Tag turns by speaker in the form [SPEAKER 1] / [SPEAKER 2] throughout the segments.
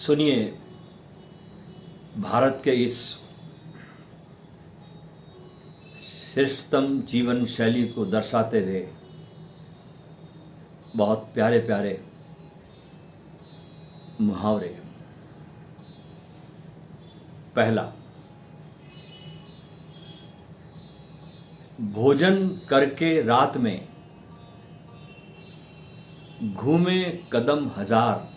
[SPEAKER 1] सुनिए, भारत के इस श्रेष्ठतम जीवन शैली को दर्शाते हुए बहुत प्यारे प्यारे मुहावरे। पहला, भोजन करके रात में घूमे कदम हजार,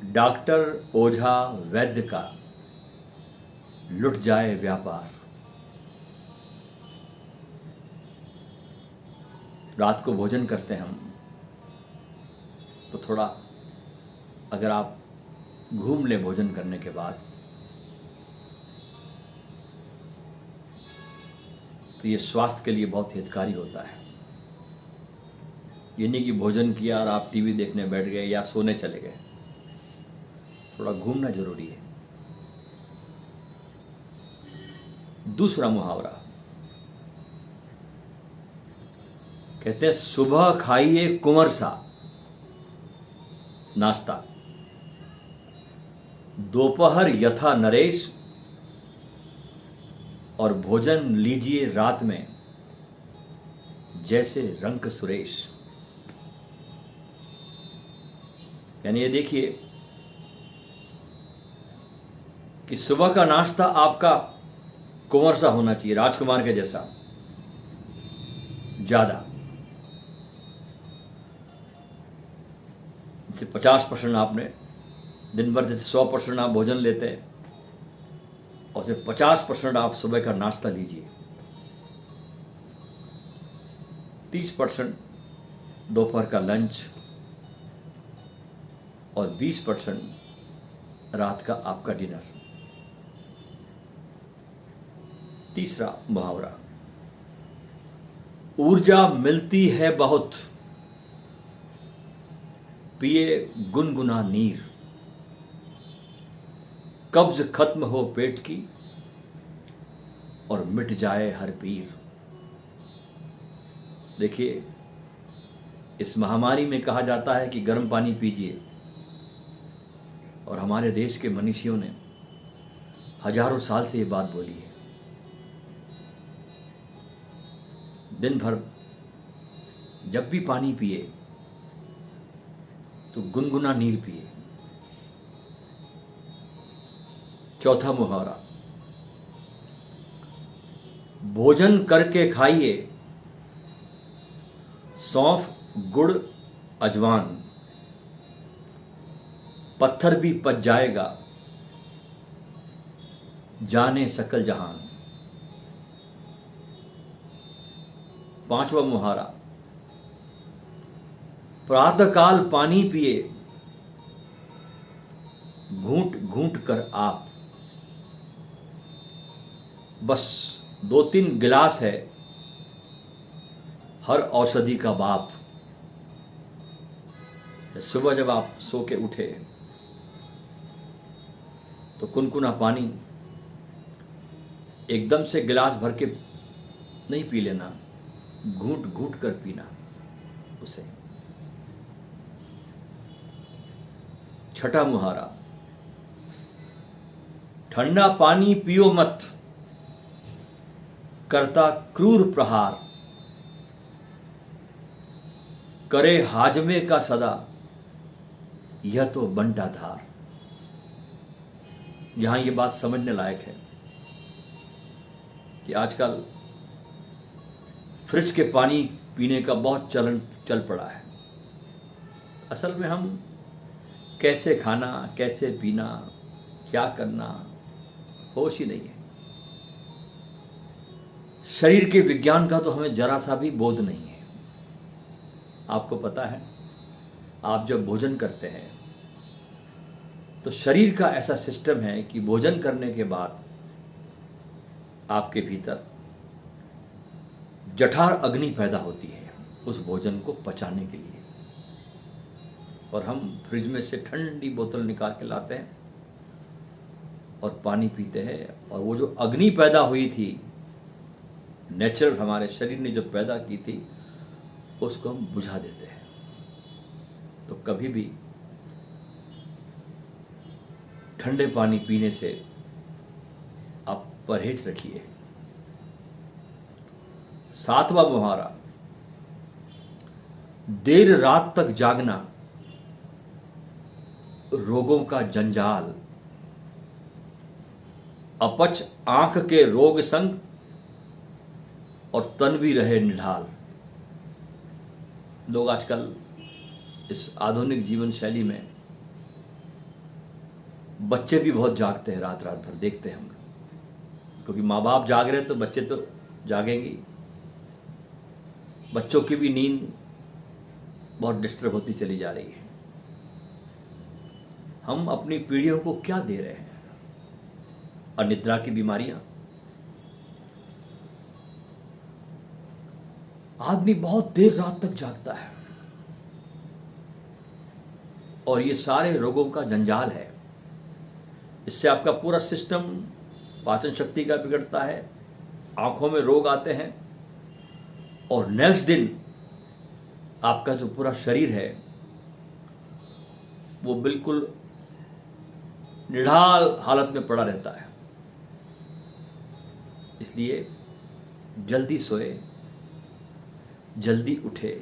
[SPEAKER 1] डॉक्टर ओझा वैद्य का लुट जाए व्यापार। रात को भोजन करते हैं हम, तो थोड़ा अगर आप घूम लें भोजन करने के बाद, तो ये स्वास्थ्य के लिए बहुत हितकारी होता है। ये नहीं कि भोजन किया और आप टीवी देखने बैठ गए या सोने चले गए, थोड़ा घूमना जरूरी है। दूसरा मुहावरा, कहते हैं सुबह खाइए कुंवर सा नाश्ता, दोपहर यथा नरेश, और भोजन लीजिए रात में जैसे रंक सुरेश। यानी ये देखिए कि सुबह का नाश्ता आपका कुंवर सा होना चाहिए, राजकुमार के जैसा ज्यादा। जैसे 50% आपने दिन भर, जैसे 100% आप भोजन लेते हैं, और से 50% आप सुबह का नाश्ता लीजिए, 30% दोपहर का लंच, और 20% रात का आपका डिनर। तीसरा मुहावरा, ऊर्जा मिलती है बहुत, पिए गुनगुना नीर, कब्ज खत्म हो पेट की और मिट जाए हर पीर। देखिए, इस महामारी में कहा जाता है कि गर्म पानी पीजिए, और हमारे देश के मनीषियों ने हजारों साल से ये बात बोली है। दिन भर जब भी पानी पिए तो गुनगुना नीर पिए। चौथा मुहावरा, भोजन करके खाइए सौंफ गुड़ अजवान, पत्थर भी पच जाएगा जाने सकल जहान। पांचवा मुहावरा, प्रातःकाल पानी पिए घूंट घूंट कर आप, बस 2-3 गिलास है हर औषधि का बाप। सुबह जब आप सो के उठे तो कुनकुना पानी एकदम से गिलास भर के नहीं पी लेना, घूंट घूंट कर पीना उसे। छठा मुहावरा, ठंडा पानी पियो मत, करता क्रूर प्रहार, करे हाजमे का सदा यह तो बंटा धार। यहां ये बात समझने लायक है कि आजकल फ्रिज के पानी पीने का बहुत चलन चल पड़ा है। असल में हम कैसे खाना, कैसे पीना, क्या करना, होश ही नहीं है। शरीर के विज्ञान का तो हमें जरा सा भी बोध नहीं है। आपको पता है, आप जब भोजन करते हैं तो शरीर का ऐसा सिस्टम है कि भोजन करने के बाद आपके भीतर जठार अग्नि पैदा होती है उस भोजन को पचाने के लिए, और हम फ्रिज में से ठंडी बोतल निकाल के लाते हैं और पानी पीते हैं, और वो जो अग्नि पैदा हुई थी, नेचुरल हमारे शरीर ने जो पैदा की थी, उसको हम बुझा देते हैं। तो कभी भी ठंडे पानी पीने से आप परहेज रखिए। 7वां मुहावरा, देर रात तक जागना रोगों का जंजाल, अपच आंख के रोग संग और तन भी रहे निढाल। लोग आजकल इस आधुनिक जीवन शैली में बच्चे भी बहुत जागते हैं, रात रात भर देखते हैं हम, क्योंकि माँ बाप जाग रहे हैं तो बच्चे तो जागेंगे। बच्चों की भी नींद बहुत डिस्टर्ब होती चली जा रही है। हम अपनी पीढ़ियों को क्या दे रहे हैं? अनिद्रा की बीमारियां। आदमी बहुत देर रात तक जागता है और ये सारे रोगों का जंजाल है। इससे आपका पूरा सिस्टम, पाचन शक्ति का बिगड़ता है, आंखों में रोग आते हैं और नेक्स्ट दिन आपका जो पूरा शरीर है वो बिल्कुल निढाल हालत में पड़ा रहता है। इसलिए जल्दी सोए, जल्दी उठे।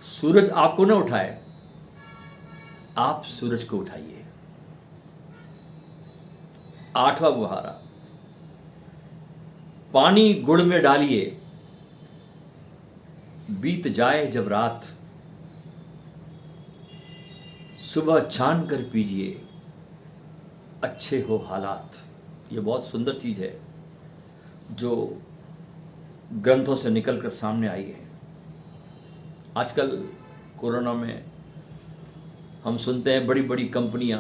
[SPEAKER 1] सूरज आपको ना उठाए, आप सूरज को उठाइए। 8वां मुहावरा, पानी गुड़ में डालिए, बीत जाए जब रात, सुबह छान कर पीजिए, अच्छे हो हालात। ये बहुत सुंदर चीज है जो ग्रंथों से निकलकर सामने आई है। आजकल कोरोना में हम सुनते हैं बड़ी बड़ी कंपनियां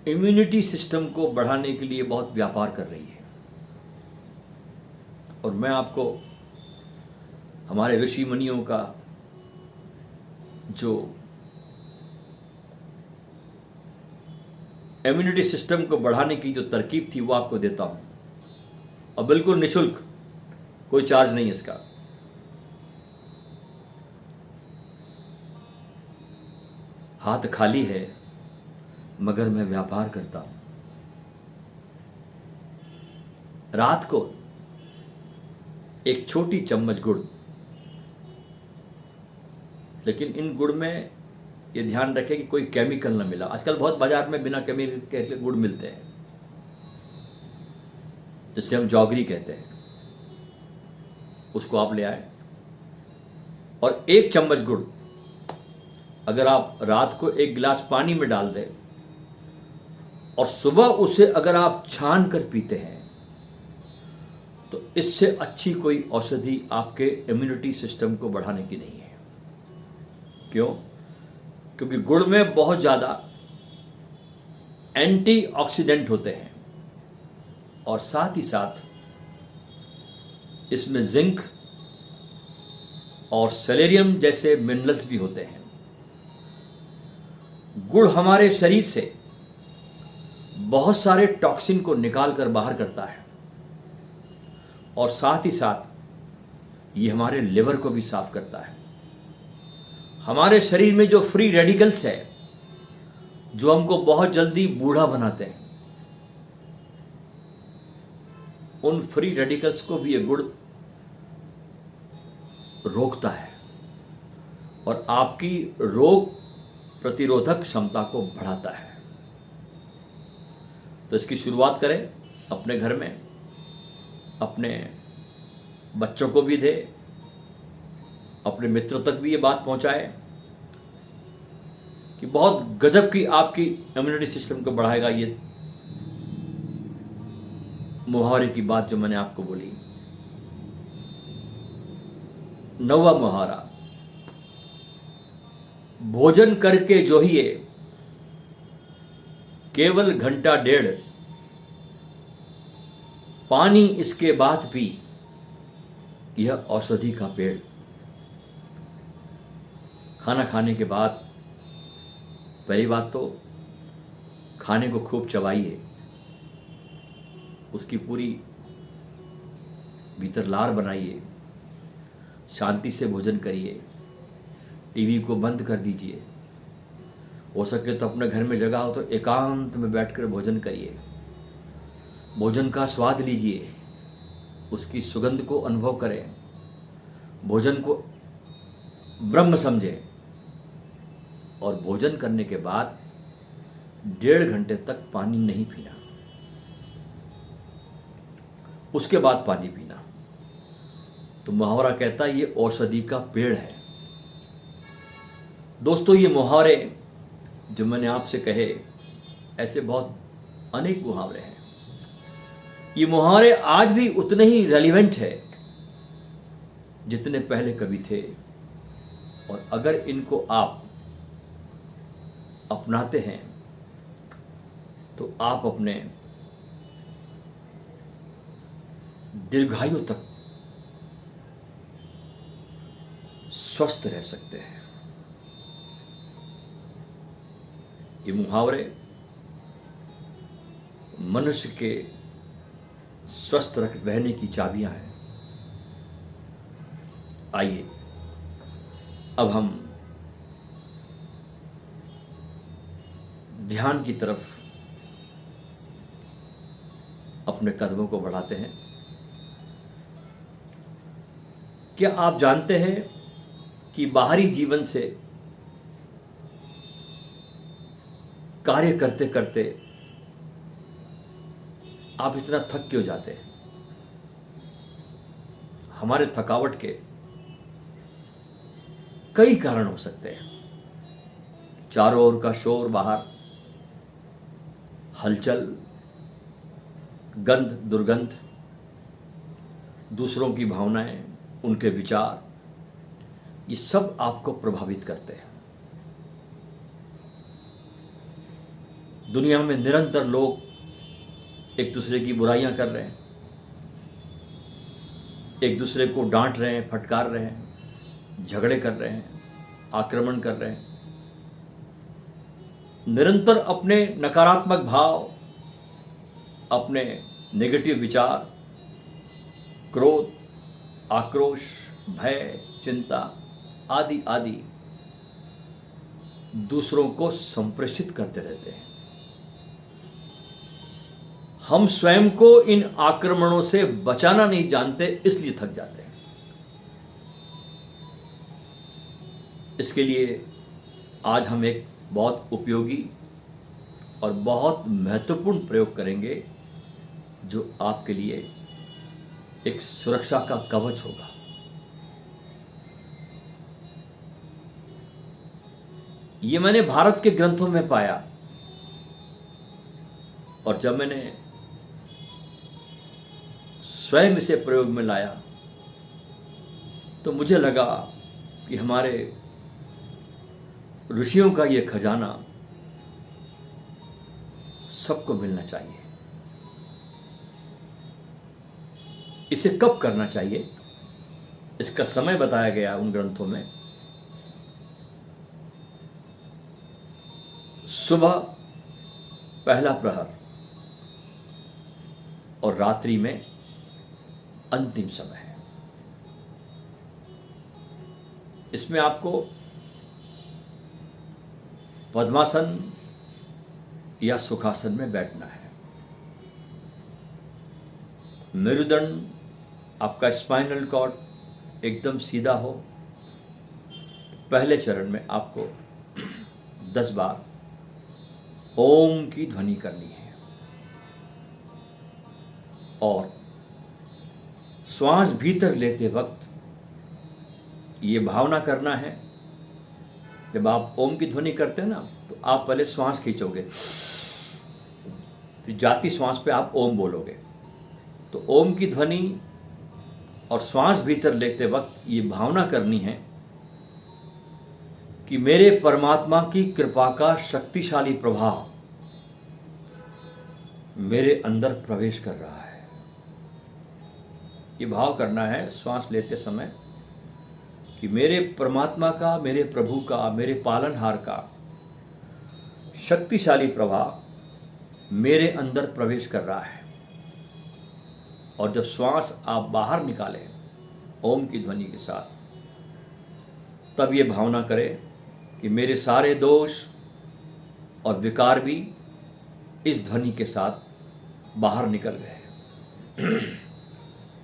[SPEAKER 1] इम्यूनिटी सिस्टम को बढ़ाने के लिए बहुत व्यापार कर रही है। और मैं आपको हमारे ऋषि मुनियों का जो इम्यूनिटी सिस्टम को बढ़ाने की जो तरकीब थी वो आपको देता हूं, और बिल्कुल निशुल्क, कोई चार्ज नहीं इसका। हाथ खाली है मगर मैं व्यापार करता हूं। रात को एक छोटी चम्मच गुड़, लेकिन इन गुड़ में ये ध्यान रखें कि कोई केमिकल ना मिला। आजकल बहुत बाजार में बिना केमिकल के गुड़ मिलते हैं, जिसे हम जौगरी कहते हैं। उसको आप ले आए और 1 चम्मच गुड़ अगर आप रात को 1 गिलास पानी में डाल दें और सुबह उसे अगर आप छान कर पीते हैं तो इससे अच्छी कोई औषधि आपके इम्यूनिटी सिस्टम को बढ़ाने की नहीं है। क्यों? क्योंकि गुड़ में बहुत ज़्यादा एंटीऑक्सीडेंट होते हैं और साथ ही साथ इसमें जिंक और सेलेनियम जैसे मिनरल्स भी होते हैं। गुड़ हमारे शरीर से बहुत सारे टॉक्सिन को निकाल कर बाहर करता है और साथ ही साथ ये हमारे लिवर को भी साफ करता है। हमारे शरीर में जो फ्री रेडिकल्स है जो हमको बहुत जल्दी बूढ़ा बनाते हैं, उन फ्री रेडिकल्स को भी ये गुड़ रोकता है और आपकी रोग प्रतिरोधक क्षमता को बढ़ाता है। तो इसकी शुरुआत करें अपने घर में, अपने बच्चों को भी दे, अपने मित्रों तक भी ये बात पहुंचाए कि बहुत गजब की आपकी इम्यूनिटी सिस्टम को बढ़ाएगा ये मुहावरे की बात जो मैंने आपको बोली। 9वां मुहावरा, भोजन करके जोहिए, केवल घंटा 1.5, पानी इसके बाद पी, यह औषधि का पेड़। खाना खाने के बाद पहली बात तो खाने को खूब चबाइए, उसकी पूरी भीतर लार बनाइए, शांति से भोजन करिए, टीवी को बंद कर दीजिए। हो सके तो अपने घर में जगह हो तो एकांत में बैठकर भोजन करिए। भोजन का स्वाद लीजिए, उसकी सुगंध को अनुभव करें, भोजन को ब्रह्म समझें और भोजन करने के बाद 1.5 घंटे तक पानी नहीं पीना, उसके बाद पानी पीना। तो मुहावरा कहता है ये औषधि का पेड़ है। दोस्तों, ये मुहावरे जो मैंने आपसे कहे, ऐसे बहुत अनेक मुहावरे हैं। ये मुहावरे आज भी उतने ही रेलिवेंट है जितने पहले कभी थे। और अगर इनको आप अपनाते हैं तो आप अपने दीर्घायु तक स्वस्थ रह सकते हैं। ये मुहावरे मनुष्य के स्वस्थ रहने की चाबियां हैं। आइए अब हम ध्यान की तरफ अपने कदमों को बढ़ाते हैं। क्या आप जानते हैं कि बाहरी जीवन से कार्य करते करते आप इतना थक क्यों जाते हैं? हमारे थकावट के कई कारण हो सकते हैं। चारों ओर का शोर, बाहर हलचल, गंध दुर्गंध, दूसरों की भावनाएं, उनके विचार, ये सब आपको प्रभावित करते हैं। दुनिया में निरंतर लोग एक दूसरे की बुराइयां कर रहे हैं, एक दूसरे को डांट रहे हैं, फटकार रहे हैं, झगड़े कर रहे हैं, आक्रमण कर रहे हैं। निरंतर अपने नकारात्मक भाव, अपने नेगेटिव विचार, क्रोध, आक्रोश, भय, चिंता आदि आदि दूसरों को संप्रेषित करते रहते हैं। हम स्वयं को इन आक्रमणों से बचाना नहीं जानते, इसलिए थक जाते हैं। इसके लिए आज हम एक बहुत उपयोगी और बहुत महत्वपूर्ण प्रयोग करेंगे जो आपके लिए एक सुरक्षा का कवच होगा। ये मैंने भारत के ग्रंथों में पाया और जब मैंने स्वयं इसे प्रयोग में लाया तो मुझे लगा कि हमारे ऋषियों का ये खजाना सबको मिलना चाहिए। इसे कब करना चाहिए, इसका समय बताया गया उन ग्रंथों में। सुबह पहला प्रहर और रात्रि में अंतिम समय है। इसमें आपको पद्मासन या सुखासन में बैठना है। मेरुदंड, आपका स्पाइनल कॉर्ड एकदम सीधा हो। पहले चरण में आपको 10 बार ओम की ध्वनि करनी है और श्वास भीतर लेते वक्त ये भावना करना है। जब आप ओम की ध्वनि करते हैं ना, तो आप पहले श्वास खींचोगे, फिर जाती श्वास पे आप ओम बोलोगे। तो ओम की ध्वनि और श्वास भीतर लेते वक्त ये भावना करनी है कि मेरे परमात्मा की कृपा का शक्तिशाली प्रभाव मेरे अंदर प्रवेश कर रहा है। ये भाव करना है श्वास लेते समय कि मेरे परमात्मा का, मेरे प्रभु का, मेरे पालनहार का शक्तिशाली प्रभाव मेरे अंदर प्रवेश कर रहा है। और जब श्वास आप बाहर निकालें ओम की ध्वनि के साथ, तब ये भावना करें कि मेरे सारे दोष और विकार भी इस ध्वनि के साथ बाहर निकल गए।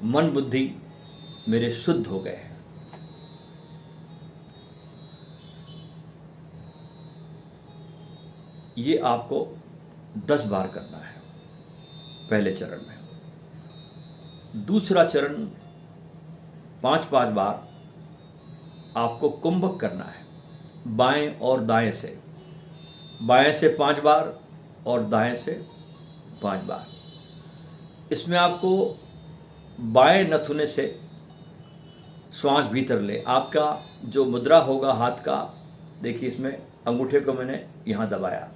[SPEAKER 1] मन बुद्धि मेरे शुद्ध हो गए। ये आपको 10 बार करना है पहले चरण में। दूसरा चरण 5-5 बार आपको कुंभक करना है, बाएं और दाएं से। बाएं से 5 बार और दाएं से 5 बार। इसमें आपको बाएं नथुने से श्वास भीतर ले। आपका जो मुद्रा होगा हाथ का, देखिए इसमें अंगूठे को मैंने यहाँ दबाया,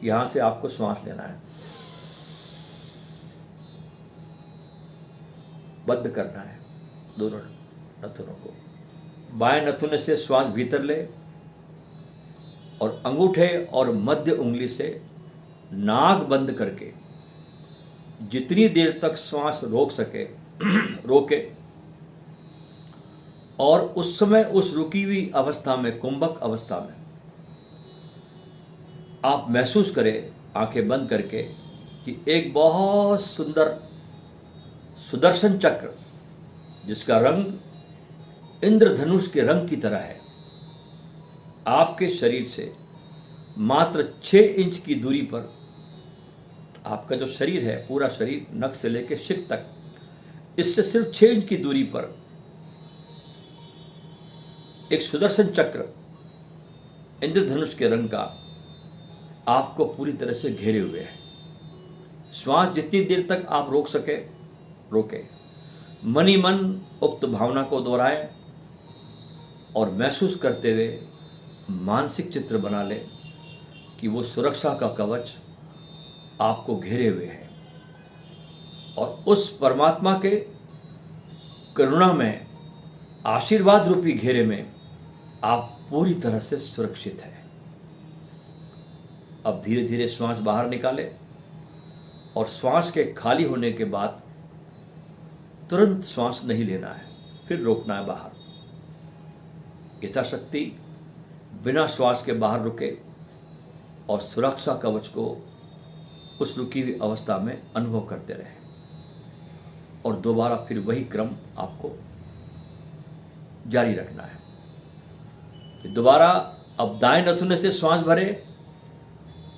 [SPEAKER 1] यहाँ से आपको श्वास लेना है, बंद करना है दोनों नथुनों को। बाएं नथुने से श्वास भीतर ले और अंगूठे और मध्य उंगली से नाक बंद करके जितनी देर तक श्वास रोक सके रोके, और उस समय उस रुकी हुई अवस्था में, कुंभक अवस्था में, आप महसूस करें आंखें बंद करके कि एक बहुत सुंदर सुदर्शन चक्र जिसका रंग इंद्रधनुष के रंग की तरह है, आपके शरीर से मात्र 6 इंच की दूरी पर, आपका जो शरीर है पूरा शरीर नख से लेकर शिर तक, इससे सिर्फ 6 इंच की दूरी पर एक सुदर्शन चक्र इंद्रधनुष के रंग का आपको पूरी तरह से घेरे हुए है। श्वास जितनी देर तक आप रोक सके रोके। मन ही मन उक्त भावना को दोहराएं और महसूस करते हुए मानसिक चित्र बना ले कि वो सुरक्षा का कवच आपको घेरे हुए है और उस परमात्मा के करुणा में, आशीर्वाद रूपी घेरे में आप पूरी तरह से सुरक्षित हैं। अब धीरे धीरे श्वास बाहर निकालें और श्वास के खाली होने के बाद तुरंत श्वास नहीं लेना है, फिर रोकना है बाहर। यथाशक्ति बिना श्वास के बाहर रुके और सुरक्षा कवच को उस रुकी हुई अवस्था में अनुभव करते रहे और दोबारा फिर वही क्रम आपको जारी रखना है। फिर दोबारा अब दाएं नथुने से श्वास भरे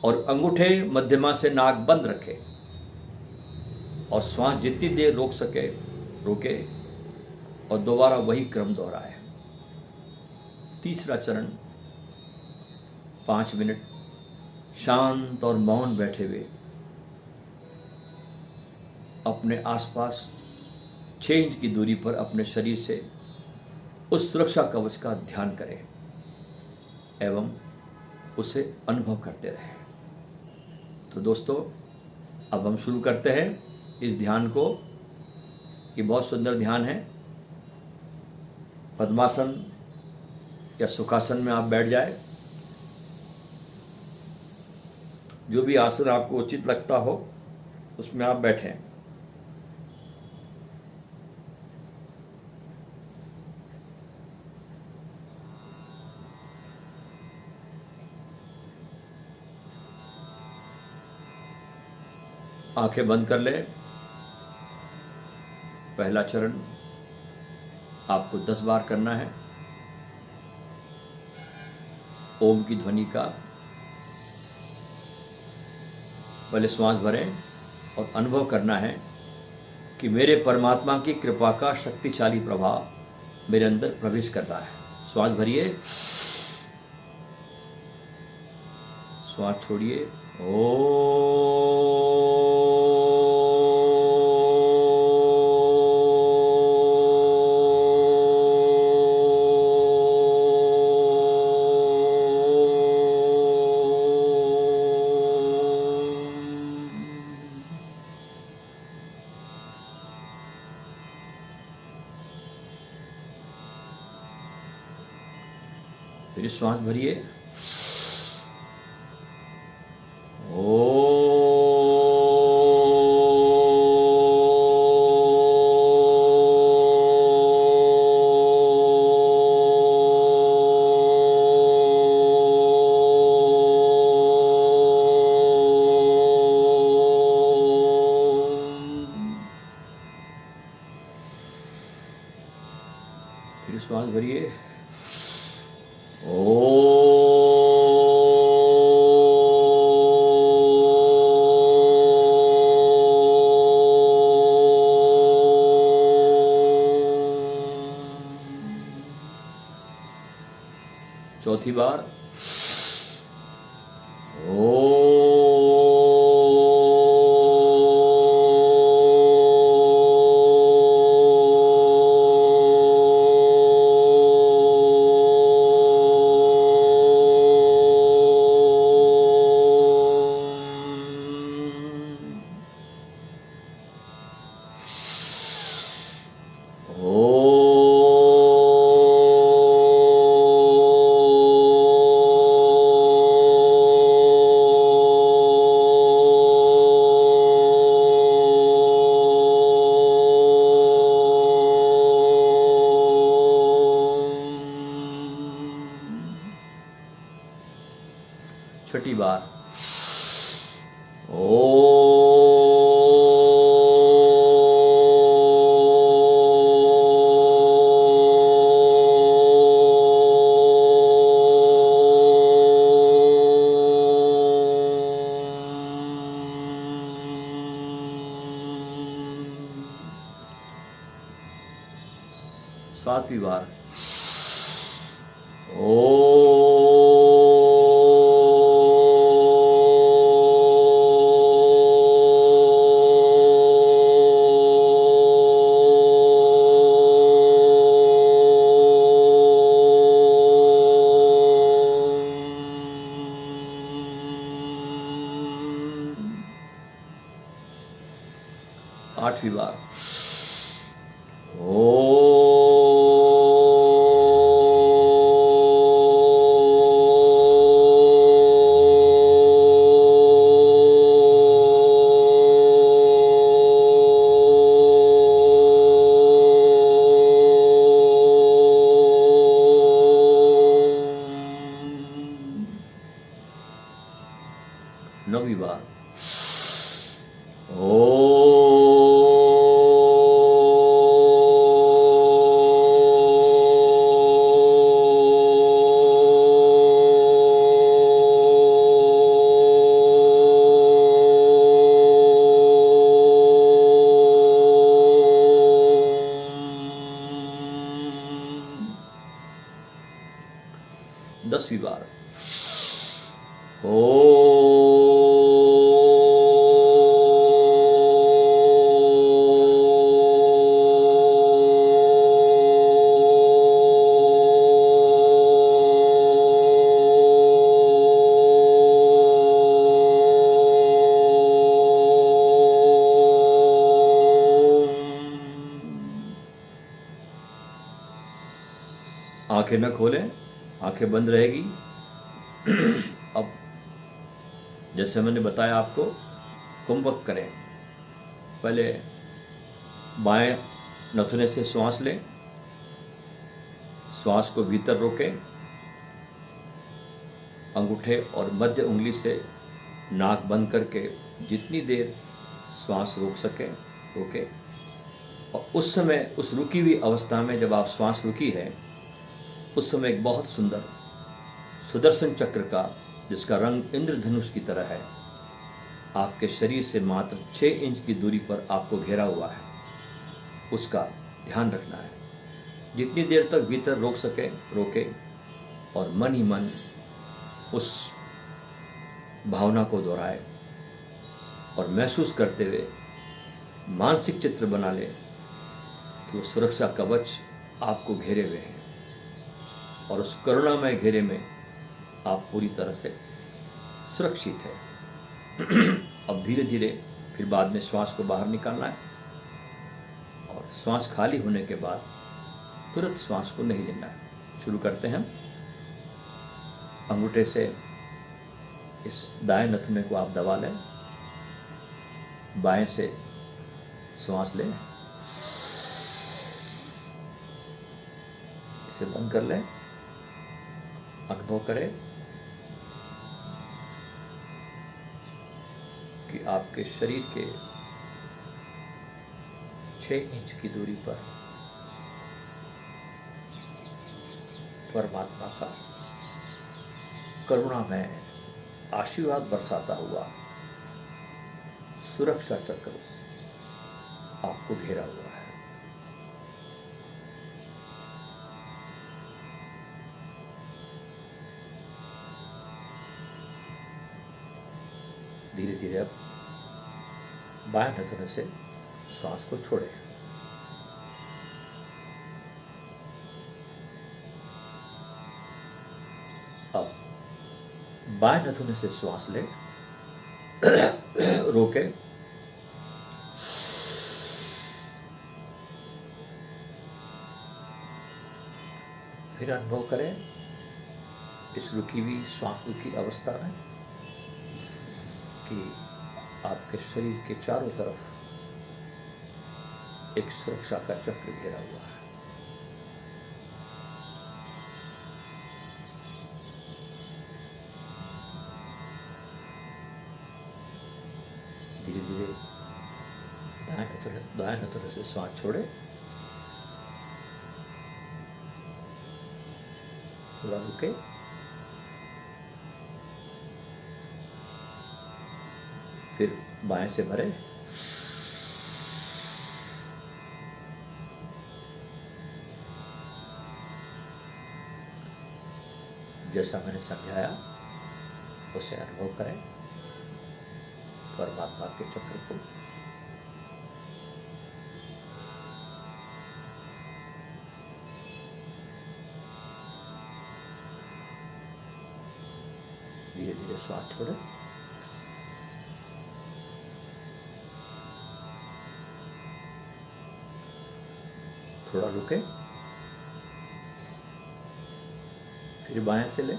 [SPEAKER 1] और अंगूठे मध्यमा से नाक बंद रखे और श्वास जितनी देर रोक सके रोके और दोबारा वही क्रम दोहराए। तीसरा चरण 5 मिनट शांत और मौन बैठे हुए अपने आसपास 6 इंच की दूरी पर अपने शरीर से उस सुरक्षा कवच का ध्यान करें एवं उसे अनुभव करते रहें। तो दोस्तों, अब हम शुरू करते हैं इस ध्यान को। ये बहुत सुंदर ध्यान है। पद्मासन या सुखासन में आप बैठ जाए, जो भी आसन आपको उचित लगता हो उसमें आप बैठें। आंखें बंद कर लें। पहला चरण आपको 10 बार करना है। ओम की ध्वनि का पहले श्वास भरें और अनुभव करना है कि मेरे परमात्मा की कृपा का शक्तिशाली प्रभाव मेरे अंदर प्रवेश कर रहा है। श्वास भरिए, श्वास छोड़िए। फिर श्वास भरिए। फिर श्वास भरिए। चौथी बार। छठी बार। सातवीं बार। आठवीं बार। नौवीं बार। दसवीं बार। आंखें न खोलें, आंखें बंद रहेगी। अब जैसे मैंने बताया आपको, कुंभक करें। पहले बाएं नथुने से श्वास लें, श्वास को भीतर रोकें, अंगूठे और मध्य उंगली से नाक बंद करके जितनी देर श्वास रोक सकें रोकें। और उस समय, उस रुकी हुई अवस्था में जब आप श्वास रुकी है, उस समय एक बहुत सुंदर सुदर्शन चक्र का, जिसका रंग इंद्रधनुष की तरह है, आपके शरीर से मात्र 6 इंच की दूरी पर आपको घेरा हुआ है, उसका ध्यान रखना है। जितनी देर तक भीतर रोक सके रोके, और मन ही मन उस भावना को दोहराए और महसूस करते हुए मानसिक चित्र बना ले कि वो सुरक्षा कवच आपको घेरे हुए हैं और उस करुणामय घेरे में आप पूरी तरह से सुरक्षित है। अब धीरे धीरे फिर बाद में श्वास को बाहर निकालना है और श्वास खाली होने के बाद तुरंत श्वास को नहीं लेना है। शुरू करते हैं। अंगूठे से इस दाएं नथुने को आप दबा लें, बाएं से श्वास लें, इसे बंद कर लें, अनुभव करें कि आपके शरीर के 6 इंच की दूरी पर परमात्मा का करुणा में आशीर्वाद बरसाता हुआ सुरक्षा चक्र आपको घेरा हुआ है। धीरे धीरे अब बाएं नजर से श्वास को छोड़ें। अब बाएं नथुने से श्वास ले, रोके, फिर अनुभव करें इस रुकी हुई श्वास रुकी अवस्था में कि आपके शरीर के चारों तरफ एक सुरक्षा का चक्र घेरा हुआ है। धीरे धीरे दाएं नथुने से श्वास छोड़े, थोड़ा रुके, फिर बाएं से भरे, जैसा मैंने समझाया उसे अनुभव करें परमात्मा के चक्र को। धीरे धीरे श्वास छोड़े, थोड़ा रुके, फिर बाएं से ले,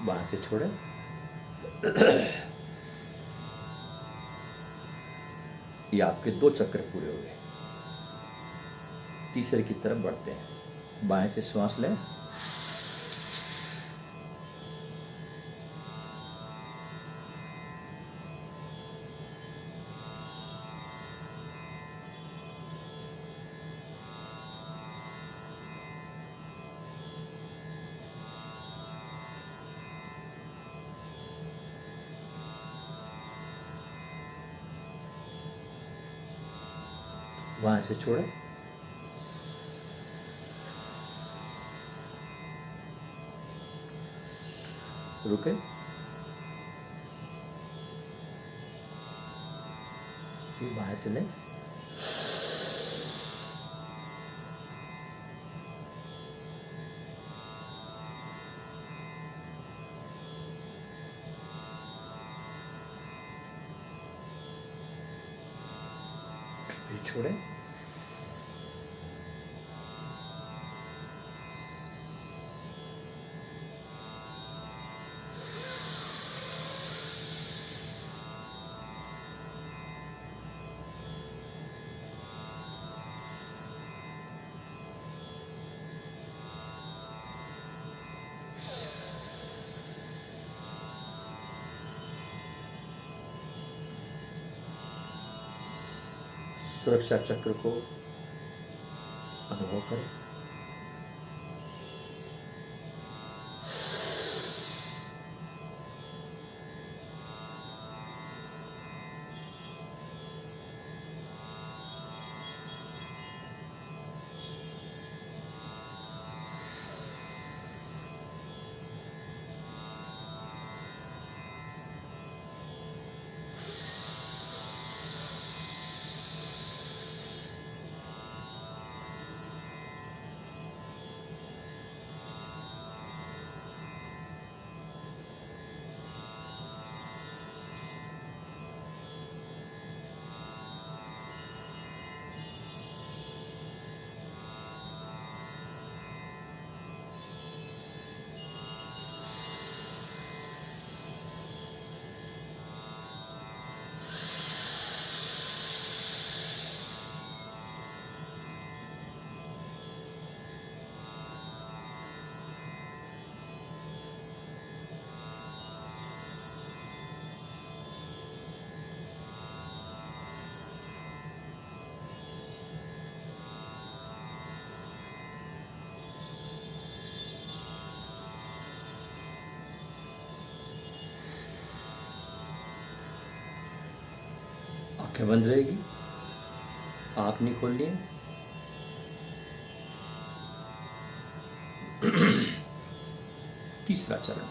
[SPEAKER 1] बाएं से छोड़े, ये आपके 2 चक्र पूरे हो गए। तीसरे की तरफ बढ़ते हैं। बाएं से श्वास लें, वहां से छोड़े, रुके, फिर बाहर से लें, फिर छोड़े, सुरक्षा चक्र को अनुभव करें। आंखें बंद रहेगी, आंख नहीं खोलनी है। तीसरा चरण,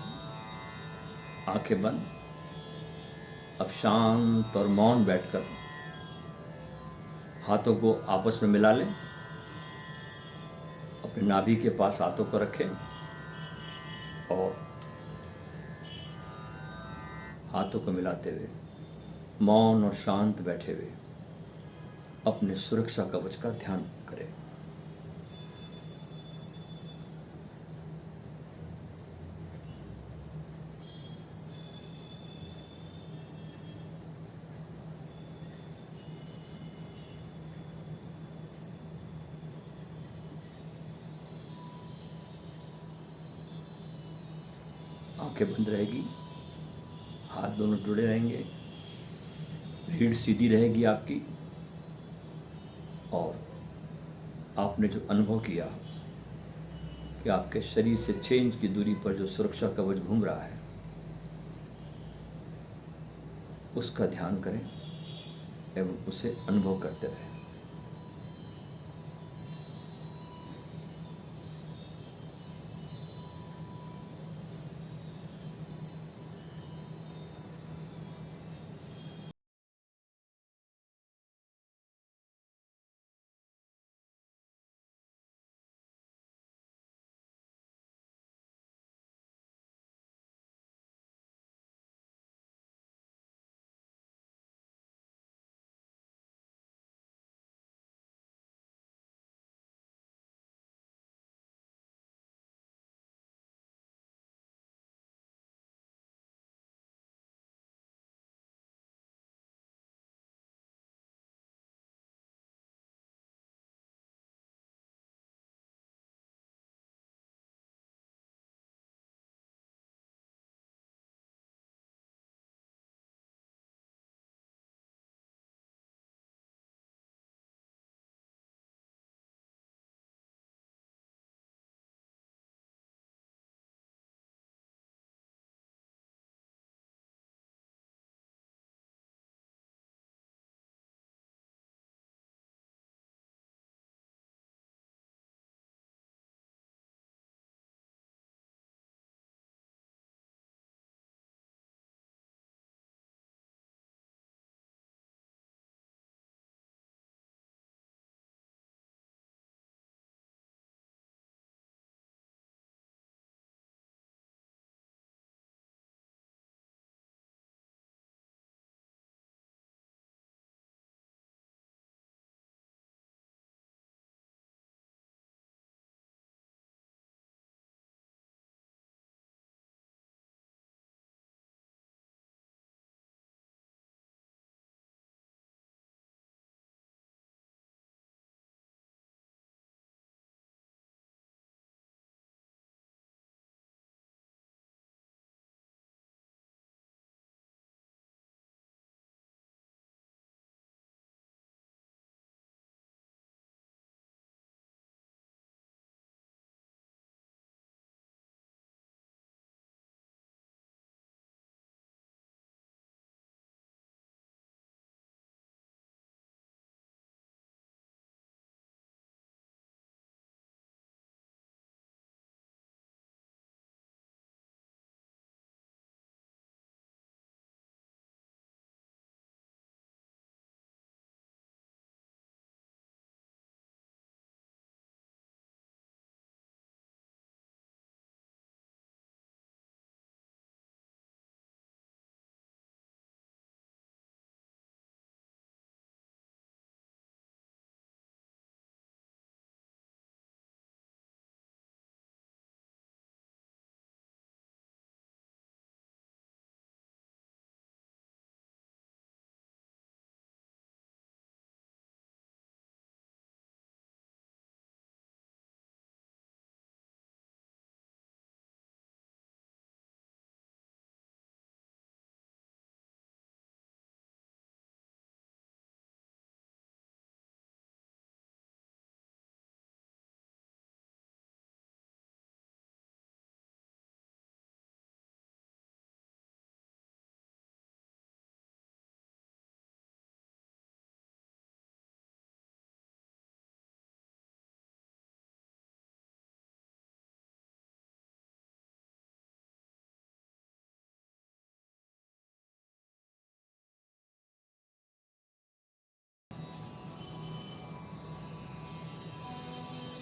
[SPEAKER 1] आंखें बंद। अब शांत और मौन बैठकर हाथों को आपस में मिला लें, अपने नाभि के पास हाथों को रखें और हाथों को मिलाते हुए मौन और शांत बैठे हुए अपने सुरक्षा कवच का ध्यान करें। आंखें बंद रहेगी, हाथ दोनों जुड़े रहेंगे, रीढ़ सीधी रहेगी आपकी, और आपने जो अनुभव किया कि आपके शरीर से 6 इंच की दूरी पर जो सुरक्षा कवच घूम रहा है, उसका ध्यान करें एवं उसे अनुभव करते रहें।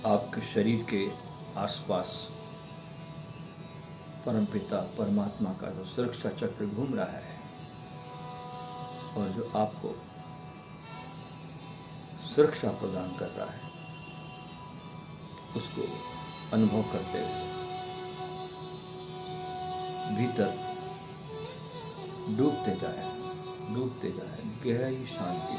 [SPEAKER 1] आपके शरीर के आसपास परमपिता परमात्मा का जो सुरक्षा चक्र घूम रहा है और जो आपको सुरक्षा प्रदान कर रहा है, उसको अनुभव करते हुए भीतर डूबते जाए गहरी शांति।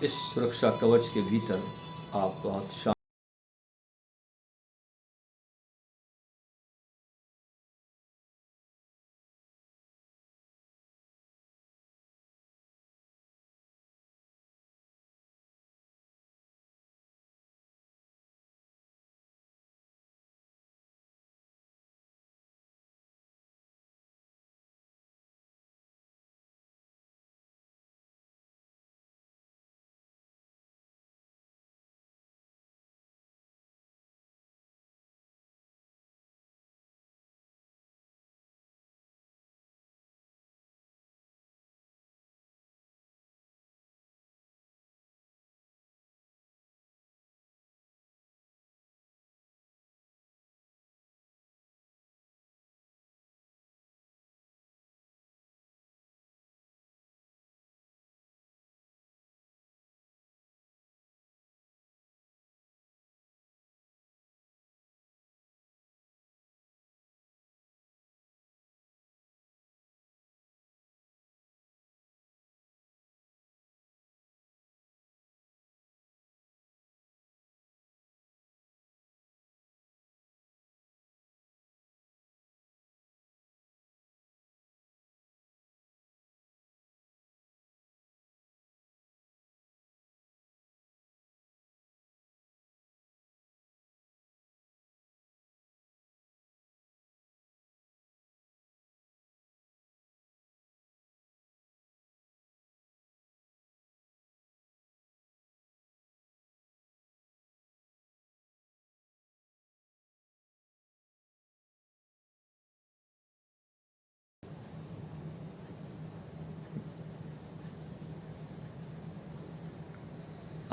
[SPEAKER 1] इस सुरक्षा कवच के भीतर आप बहुत शांत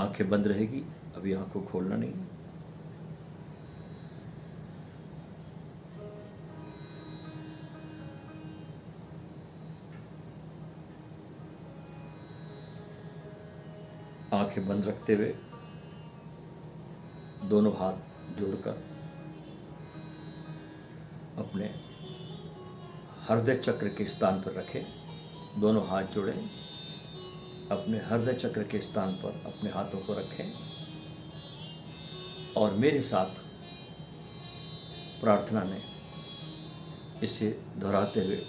[SPEAKER 1] आंखें बंद रहेगी, अभी आंखों खोलना नहीं। आंखें बंद रखते हुए दोनों हाथ जोड़कर अपने हृदय चक्र के स्थान पर रखें। दोनों हाथ जोड़ें, अपने हृदय चक्र के स्थान पर अपने हाथों को रखें और मेरे साथ प्रार्थना में इसे दोहराते हुए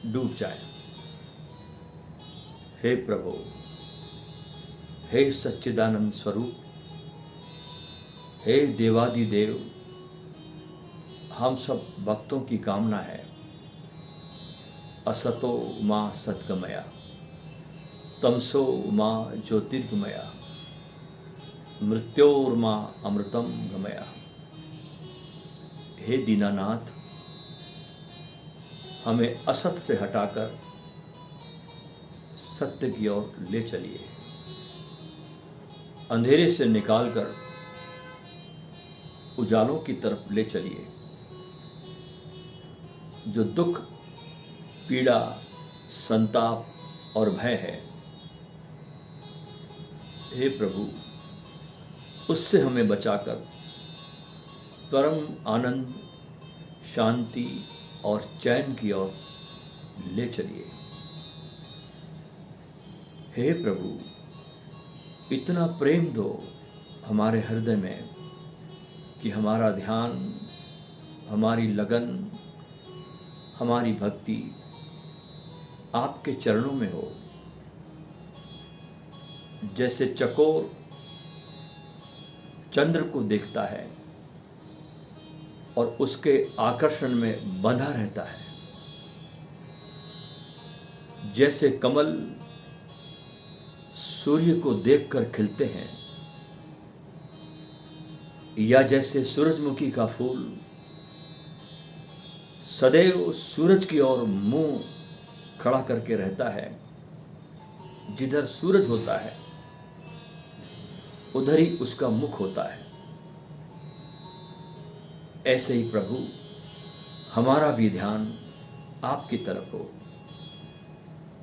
[SPEAKER 1] डूब जाएं। हे प्रभु, हे सच्चिदानंद स्वरूप, हे देवादिदेव, हम सब भक्तों की कामना है, असतो मां सद्गमया, तमसो मां ज्योतिर्गमया, मृत्योर्मा अमृतम गमया। हे दीनानाथ, हमें असत से हटाकर सत्य की ओर ले चलिए, अंधेरे से निकालकर उजालों की तरफ ले चलिए। जो दुख, पीड़ा, संताप और भय है, हे प्रभु, उससे हमें बचाकर परम आनंद, शांति और चैन की ओर ले चलिए। हे प्रभु, इतना प्रेम दो हमारे हृदय में कि हमारा ध्यान, हमारी लगन, हमारी भक्ति आपके चरणों में हो। जैसे चकोर चंद्र को देखता है और उसके आकर्षण में बंधा रहता है, जैसे कमल सूर्य को देखकर खिलते हैं, या जैसे सूरजमुखी का फूल सदैव सूरज की ओर मुंह खड़ा करके रहता है, जिधर सूरज होता है उधर ही उसका मुख होता है, ऐसे ही प्रभु हमारा भी ध्यान आपकी तरफ हो।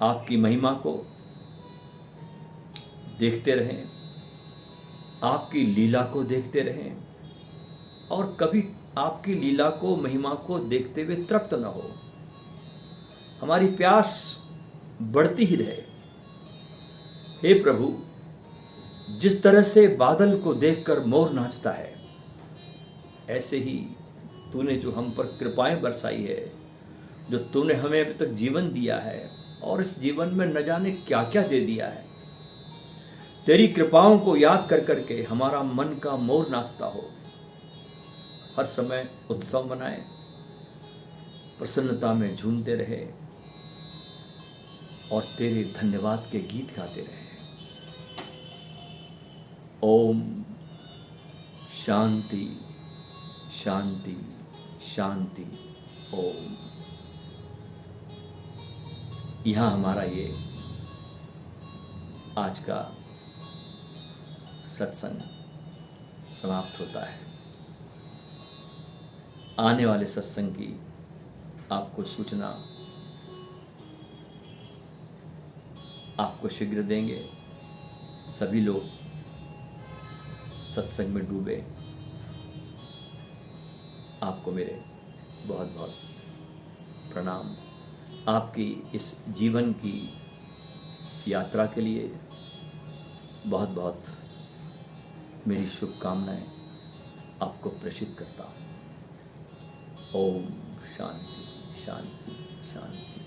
[SPEAKER 1] आपकी महिमा को देखते रहें, आपकी लीला को देखते रहें और कभी आपकी लीला को, महिमा को देखते हुए तृप्त न हो। हमारी प्यास बढ़ती ही रहे। हे प्रभु, जिस तरह से बादल को देखकर मोर नाचता है, ऐसे ही तूने जो हम पर कृपाएं बरसाई है, जो तूने हमें अभी तक जीवन दिया है और इस जीवन में न जाने क्या क्या दे दिया है, तेरी कृपाओं को याद कर करके हमारा मन का मोर नाचता हो। हर समय उत्सव मनाए, प्रसन्नता में झूमते रहे और तेरे धन्यवाद के गीत गाते रहे। ओम शांति शांति शांति ओम। यहाँ हमारा ये आज का सत्संग समाप्त होता है। आने वाले सत्संग की आपको सूचना आपको शीघ्र देंगे। सभी लोग सत्संग में डूबे। आपको मेरे बहुत बहुत प्रणाम। आपकी इस जीवन की यात्रा के लिए बहुत बहुत मेरी शुभकामनाएं आपको प्रेषित करता हूँ। ओम शांति शांति शांति।